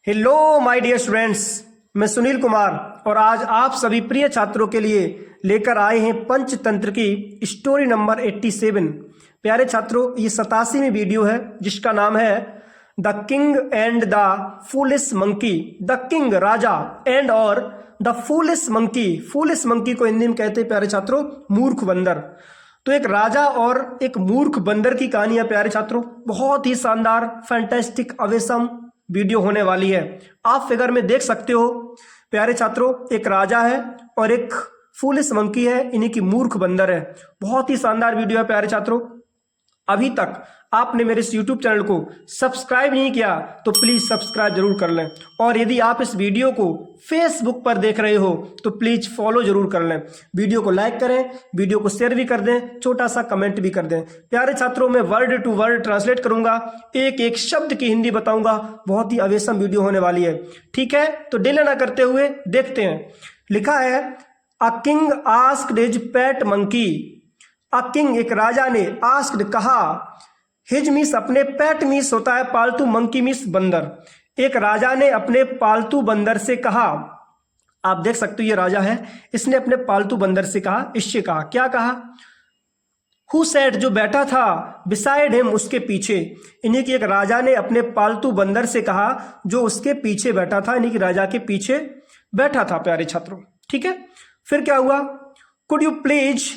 Hello my dear students, मैं सुनील कुमार और आज आप सभी प्रिय छात्रों के लिए लेकर आए हैं पंचतंत्र की स्टोरी नंबर 87। प्यारे छात्रों, ये 87वीं वीडियो है जिसका नाम है the king and the foolish monkey. The king राजा एंड और the foolish monkey. Foolish monkey को हिंदी में कहते हैं प्यारे छात्रों मूर्ख बंदर। तो एक राजा और एक मूर्ख बंदर की कहानी है प्यारे छात्रों। बहुत ही शानदार, फैंटास्टिक, अवेसम वीडियो होने वाली है। आप फिगर में देख सकते हो प्यारे छात्रों, एक राजा है और एक फूलिश मंकी है, इन्हीं की मूर्ख बंदर है। बहुत ही शानदार वीडियो है प्यारे छात्रों। अभी तक आपने मेरे इस YouTube चैनल को सब्सक्राइब नहीं किया तो प्लीज सब्सक्राइब जरूर कर लें, और यदि आप इस वीडियो को फेसबुक पर देख रहे हो तो प्लीज फॉलो जरूर कर लें। वीडियो को लाइक करें, वीडियो को शेयर भी कर दें, छोटा सा कमेंट भी कर दें। प्यारे छात्रों, मैं वर्ड टू वर्ड ट्रांसलेट करूंगा, एक एक शब्द की हिंदी बताऊंगा। बहुत ही अवेसम वीडियो होने वाली है, ठीक है? तो डिले ना करते हुए देखते हैं। लिखा है, a king asked his pet monkey. A king एक राजा ने, आस्क्ड कहा, हिज मीस अपने, पेट मीस होता है पालतू, मंकी मीस बंदर। एक राजा ने अपने पालतू बंदर से कहा। आप देख सकते हो ये राजा है, इसने अपने पालतू बंदर से कहा, इससे कहा, क्या कहा? हु सैट जो बैठा था, बिसाइड हिम उसके पीछे। इन्हीं की एक राजा ने अपने पालतू बंदर से कहा जो उसके पीछे बैठा था, इन्हीं की राजा के पीछे बैठा था प्यारे छात्रों, ठीक है? फिर क्या हुआ? Could you please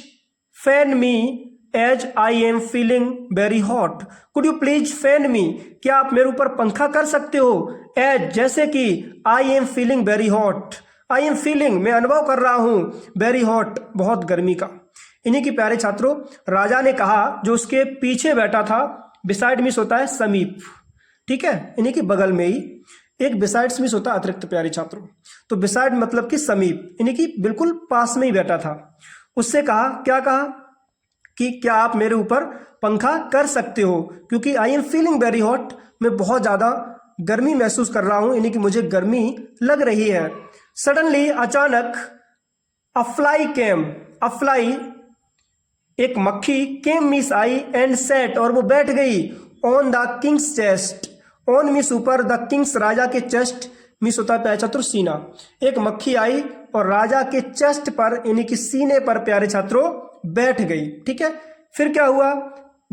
fan me as I am feeling very hot. Could you please fan me, क्या आप मेरे ऊपर पंखा कर सकते हो? एज जैसे कि, आई am feeling very hot. I am feeling मैं अनुभव कर रहा हूं, वेरी हॉट बहुत गर्मी का। इन्हीं की प्यारे छात्रों राजा ने कहा जो उसके पीछे बैठा था। बिसाइड मीस होता है समीप, ठीक है? इन्हीं की बगल में ही। एक बिसाइड्स मीस होता है अतिरिक्त प्यारे छात्रों। तो बिसाइड मतलब कि समीप, इन्हीं की बिल्कुल पास में ही बैठा था। उससे कहा, क्या कहा? कि क्या आप मेरे ऊपर पंखा कर सकते हो, क्योंकि आई एम फीलिंग वेरी हॉट, मैं बहुत ज्यादा गर्मी महसूस कर रहा हूं, यानी कि मुझे गर्मी लग रही है। सडनली अचानक, अ फ्लाई केम, अ फ्लाई एक मक्खी, केम मीस आई, एंड सेट और वो बैठ गई, on the Kings chest. On मीस ऊपर, द किंग्स राजा के चेस्ट मीस होता है प्यारे छात्रों सीना। एक मक्खी आई और राजा के चेस्ट पर, यानी कि सीने पर प्यारे छात्रों बैठ गई, ठीक है? फिर क्या हुआ?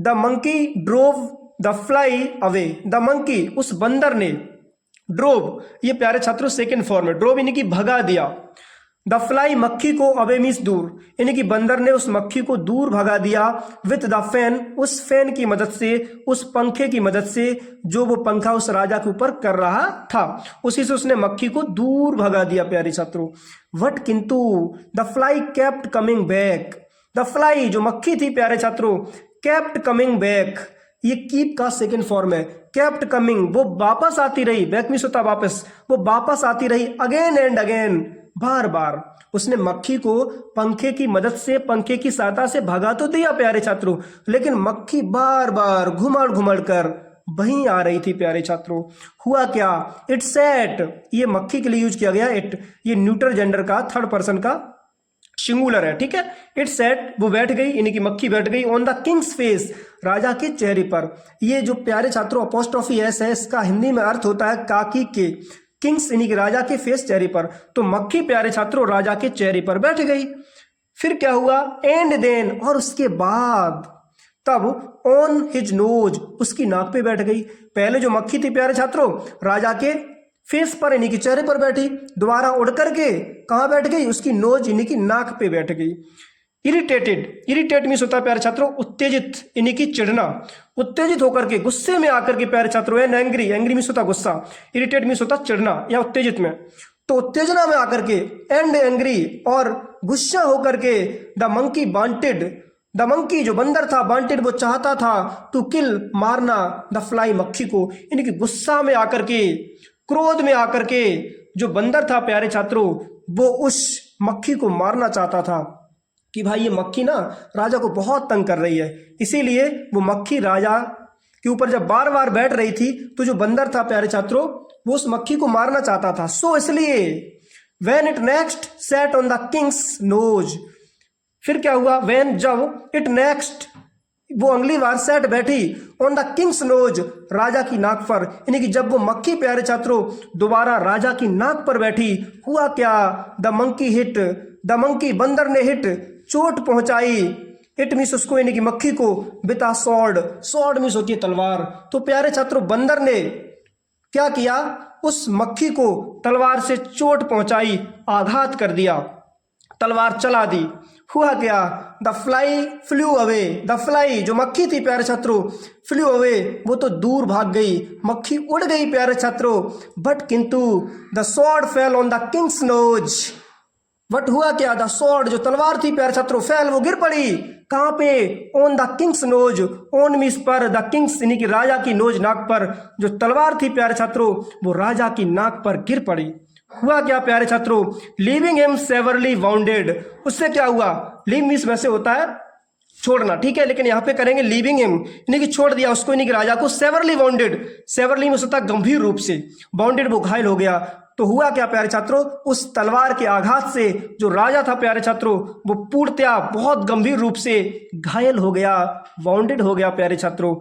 The monkey drove the fly away. The monkey उस बंदर ने, ड्रोव ये प्यारे छात्रों सेकेंड फॉर्म है, ड्रोव यानी कि भगा दिया। द फ्लाई मक्खी को, अवे मीन्स दूर, यानी कि बंदर ने उस मक्खी को दूर भगा दिया। विथ द फैन, उस फैन की मदद से, उस पंखे की मदद से जो वो पंखा उस राजा के ऊपर कर रहा था, उसी से उसने मक्खी को दूर भगा दिया प्यारे छात्रों। वट किंतु, the fly kept coming back. The fly जो मक्खी थी प्यारे छात्रों, केप्ट कमिंग बैक, ये कीप का सेकेंड फॉर्म है। केप्ट कमिंग वो वापस आती रही, बैक मीन्स होता वापस, वो वापस आती रही, अगेन एंड अगेन, बार बार। उसने मक्खी को पंखे की मदद से, पंखे की सहायता से भगा तो दिया प्यारे छात्रों, लेकिन मक्खी बार बार घुमड़ घुमड़ कर वहीं आ रही थी प्यारे छात्रों। हुआ क्या? इट सेट, ये मक्खी के लिए यूज किया गया इट, ये न्यूट्रल जेंडर का थर्ड पर्सन का सिंगुलर है, ठीक है? इट सेट वो बैठ गई, यानी कि मक्खी बैठ गई, ऑन द किंग्स फेस राजा के चेहरे पर। ये जो प्यारे छात्रों अपोस्ट्रोफी एस है, इसका हिंदी में अर्थ होता है काकी के, किंग्स यानी कि राजा के फेस, चेहरे पर। तो मक्खी प्यारे छात्रों राजा के चेहरे पर बैठ गई। फिर क्या हुआ? एंड देन और उसके बाद, तब ऑन हिज नोज उसकी नाक पे बैठ गई। पहले जो मक्खी थी प्यारे छात्रों राजा के फेस पर, यानी कि चेहरे पर बैठी, दोबारा उड़ करके कहां बैठ गई? उसकी नोज यानी कि नाक पे बैठ गई। इरिटेटेड, इरिटेट मीन्स होता है प्यारे छात्रों उत्तेजित, यानी कि चिढ़ना, उत्तेजित होकर के, गुस्से में आकर के प्यारे छात्रों। एंड एंग्री, एंग्री मीन्स होता गुस्सा, इरिटेट मीन्स होता चिढ़ना या उत्तेजित में। तो उत्तेजना में आकर के, एंड एंग्री और गुस्सा होकर के, the monkey wanted, the monkey जो बंदर था, वांटेड वो चाहता था, टू किल मारना, द फ्लाई मक्खी को, यानी कि गुस्सा में आकर के, क्रोध में आकर के जो बंदर था प्यारे छात्रों वो उस मक्खी को मारना चाहता था कि भाई ये मक्खी ना राजा को बहुत तंग कर रही है। इसीलिए वो मक्खी राजा के ऊपर जब बार बार बैठ रही थी तो जो बंदर था प्यारे छात्रों वो उस मक्खी को मारना चाहता था। सो इसलिए when it next set on the king's nose, फिर क्या हुआ? व्हेन जब, इट नेक्स्ट वो अगली बार सेट बैठी ऑन द किंग्स नोज, राजा की नाक पर। यानी कि जब वो मक्खी प्यारे छात्रों दोबारा राजा की नाक पर बैठी, हुआ क्या, the monkey hit, the monkey बंदर ने हिट, चोट पहुंचाई, इट मीन्स उसको यानी कि मक्खी को, with a sword, sword means होती है तलवार। तो प्यारे छात्रों बंदर ने क्या किया, उस मक्खी को तलवार से चोट पहुंचाई, आघात कर दिया, तलवार चला दी। हुआ क्या, the fly flu away, the fly जो मक्खी थी प्यारे छात्रों, फ्लू अवे वो तो दूर भाग गई, मक्खी उड़ गई प्यारे छात्रों। बट किंतु the sword fell on the king's nose, but हुआ क्या, द स्वॉर्ड जो तलवार थी प्यारे छात्रों, फेल वो गिर पड़ी, कहां पे, on the king's nose, on means पर, द किंग्स यानी कि राजा की नोज नाक पर, जो तलवार थी प्यारे छात्रों वो राजा की नाक पर गिर पड़ी। हुआ क्या प्यारे छात्रों, लीविंग हिम सेवरली वाउंडेड, उससे क्या हुआ, लीव मीन्स वैसे होता है छोड़ना, ठीक है, लेकिन यहाँ पे करेंगे लीविंग हिम यानी कि छोड़ दिया उसको, यानी कि राजा को, सेवरली वाउंडेड, सेवरली में होता है गंभीर रूप से, वाउंडेड वो घायल हो गया। तो हुआ क्या प्यारे छात्रों, उस तलवार के आघात से जो राजा था प्यारे छात्रों वो पूर्णतया बहुत गंभीर रूप से घायल हो गया, वाउंडेड हो गया प्यारे छात्रों।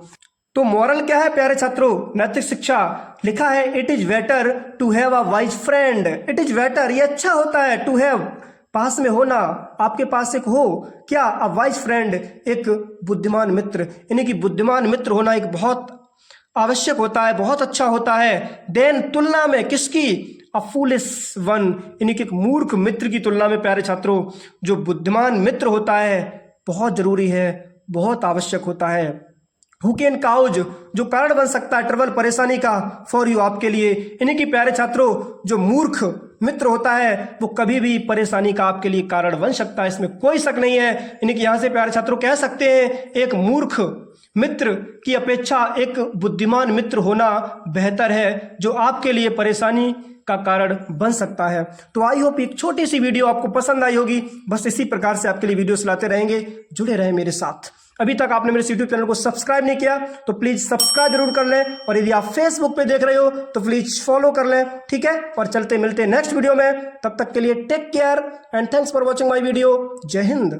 तो मॉरल क्या है प्यारे छात्रों, नैतिक शिक्षा लिखा है, it is better to have a wise friend, it is better ये अच्छा होता है, टू हैव पास में होना, आपके पास एक हो क्या, अ वाइज फ्रेंड एक बुद्धिमान मित्र, यानी कि बुद्धिमान मित्र होना एक बहुत आवश्यक होता है, बहुत अच्छा होता है। देन तुलना में किसकी, अ फूलिश वन, यानी कि एक मूर्ख मित्र की तुलना में प्यारे छात्रों जो बुद्धिमान मित्र होता है बहुत जरूरी है, बहुत आवश्यक होता है। हु कैन काउज जो कारण बन सकता है ट्रबल परेशानी का, फॉर यू आपके लिए, यानी कि प्यारे छात्रों जो मूर्ख मित्र होता है वो कभी भी परेशानी का आपके लिए कारण बन सकता है, इसमें कोई शक नहीं है। यानी कि यहां से प्यारे छात्रों कह सकते हैं एक मूर्ख मित्र की अपेक्षा एक बुद्धिमान मित्र होना बेहतर है, जो आपके लिए परेशानी का कारण बन सकता है। तो आई होप एक छोटी सी वीडियो आपको पसंद आई होगी, बस इसी प्रकार से आपके लिए वीडियोस लाते रहेंगे, जुड़े रहें मेरे साथ। अभी तक आपने मेरे यूट्यूब चैनल को सब्सक्राइब नहीं किया तो प्लीज सब्सक्राइब जरूर कर लें, और यदि आप फेसबुक पे देख रहे हो तो प्लीज फॉलो कर लें, ठीक है। और चलते मिलते नेक्स्ट वीडियो में, तब तक के लिए take care and thanks for watching my video. Jai Hind.